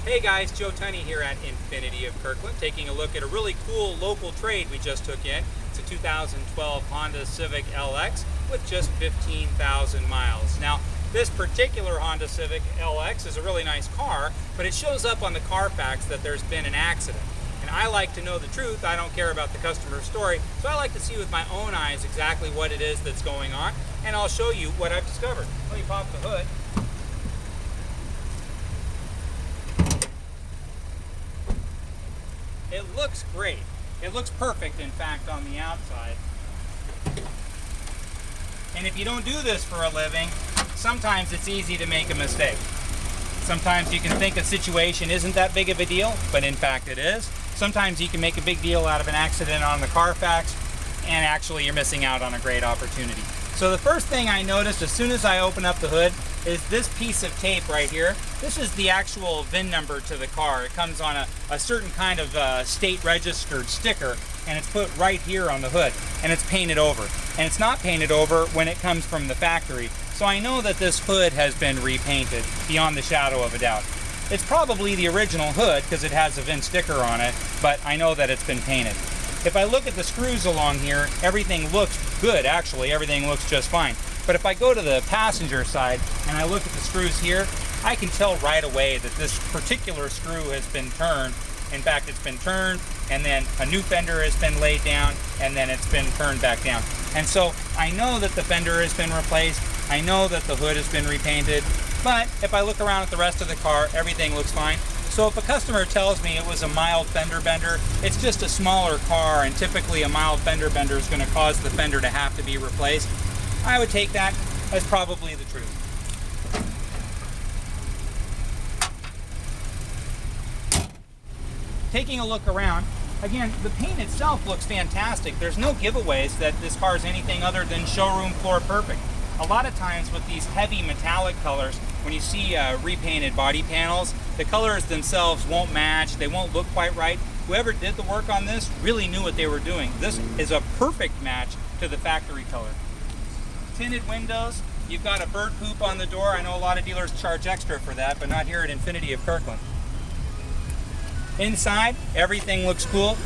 Hey guys, Joe Tunney here at Infiniti of Kirkland, taking a look at a really cool local trade we just took in. It's a 2012 Honda Civic LX with just 15,000 miles. Now, this particular Honda Civic LX is a really nice car, but it shows up on the Carfax that there's been an accident. And I like to know the truth. I don't care about the customer's story, so I like to see with my own eyes exactly what it is that's going on, and I'll show you what I've discovered. Let me pop the hood. It looks great. It looks perfect, in fact, on the outside. And if you don't do this for a living, sometimes it's easy to make a mistake. Sometimes you can think a situation isn't that big of a deal, but in fact it is. Sometimes you can make a big deal out of an accident on the Carfax, and actually you're missing out on a great opportunity. So the first thing I noticed as soon as I open up the hood is this piece of tape right here. This is the actual VIN number to the car. It comes on a certain kind of state registered sticker, and it's put right here on the hood, and it's painted over. And it's not painted over when it comes from the factory. So I know that this hood has been repainted beyond the shadow of a doubt. It's probably the original hood because it has a VIN sticker on it, but I know that it's been painted. If I look at the screws along here, everything looks good, actually. Everything looks just fine. But if I go to the passenger side and I look at the screws here, I can tell right away that this particular screw has been turned. In fact, it's been turned, and then a new fender has been laid down, and then it's been turned back down. And so I know that the fender has been replaced. I know that the hood has been repainted. But if I look around at the rest of the car, everything looks fine. So if a customer tells me it was a mild fender bender, it's just a smaller car, and typically a mild fender bender is going to cause the fender to have to be replaced, I would take that as probably the truth. Taking a look around, again, the paint itself looks fantastic. There's no giveaways that this car is anything other than showroom floor perfect. A lot of times with these heavy metallic colors, when you see repainted body panels, the colors themselves won't match, they won't look quite right. Whoever did the work on this really knew what they were doing. This is a perfect match to the factory color. Tinted windows, you've got a bird poop on the door. I know a lot of dealers charge extra for that, but not here at Infiniti of Kirkland. Inside, everything looks cool.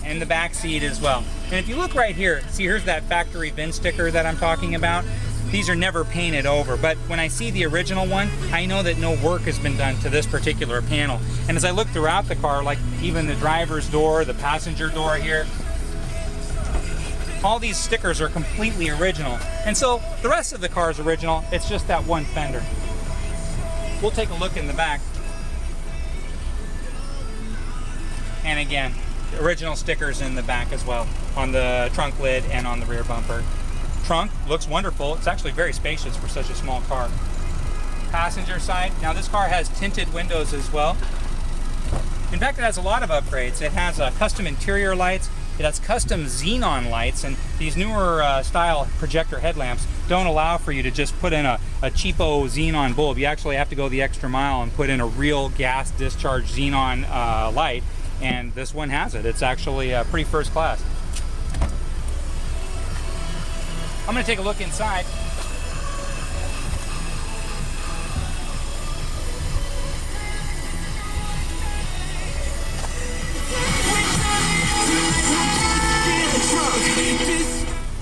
And the back seat as well. And if you look right here, see, here's that factory VIN sticker that I'm talking about. These are never painted over, but when I see the original one, I know that no work has been done to this particular panel. And as I look throughout the car, like even the driver's door, the passenger door here, all these stickers are completely original. And so the rest of the car is original, it's just that one fender. We'll take a look in the back. And again, original stickers in the back as well, on the trunk lid and on the rear bumper. Trunk looks wonderful. It's actually very spacious for such a small car. Passenger side, now this car has tinted windows as well. In fact, it has a lot of upgrades. It has custom interior lights. It has custom Xenon lights, and these newer style projector headlamps don't allow for you to just put in a cheapo Xenon bulb. You actually have to go the extra mile and put in a real gas discharge Xenon light, and this one has it. It's actually pretty first class. I'm going to take a look inside.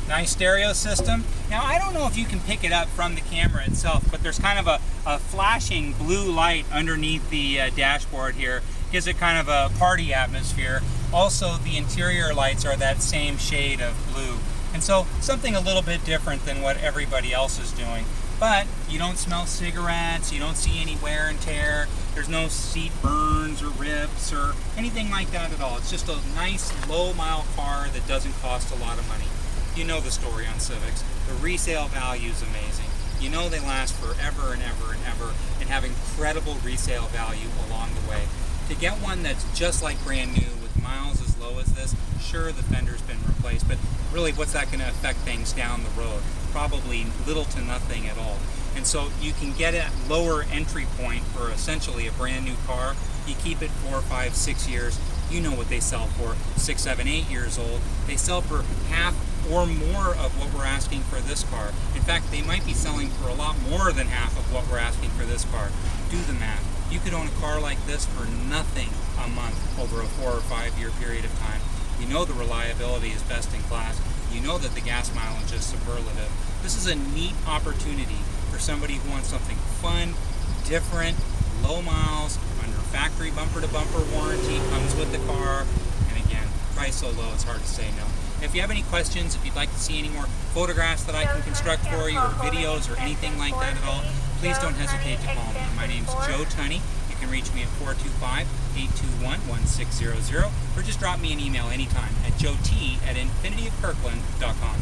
Nice stereo system. Now, I don't know if you can pick it up from the camera itself, but there's kind of a flashing blue light underneath the dashboard here. Gives it kind of a party atmosphere. Also, the interior lights are that same shade of blue. And so, something a little bit different than what everybody else is doing. But you don't smell cigarettes, you don't see any wear and tear, there's no seat burns or rips or anything like that at all. It's just a nice low mile car that doesn't cost a lot of money. You know the story on Civics. The resale value is amazing. You know they last forever and ever and ever and have incredible resale value along the way. To get one that's just like brand new with miles as low as this, sure, the fender's been replaced, but really what's that going to affect things down the road? Probably little to nothing at all. And so you can get a lower entry point for essentially a brand new car. You keep it 4, 5, 6 years. You know what they sell for, 6, 7, 8 years old. They sell for half or more of what we're asking for this car. In fact, they might be selling selling for a lot more than half of what we're asking for this car. Do the math. You could own a car like this for nothing a month over a 4 or 5 year period of time. You know the reliability is best in class. You know that the gas mileage is superlative. This is a neat opportunity for somebody who wants something fun, different, low miles, under factory bumper-to-bumper warranty, comes with the car, and again, price so low it's hard to say no. If you have any questions, if you'd like to see any more photographs that I can construct for you, or videos, or anything like that at all, please don't hesitate to call me. My name's Joe Tunney. You can reach me at 425-821-1600, or just drop me an email anytime at joet@infinitiofkirkland.com.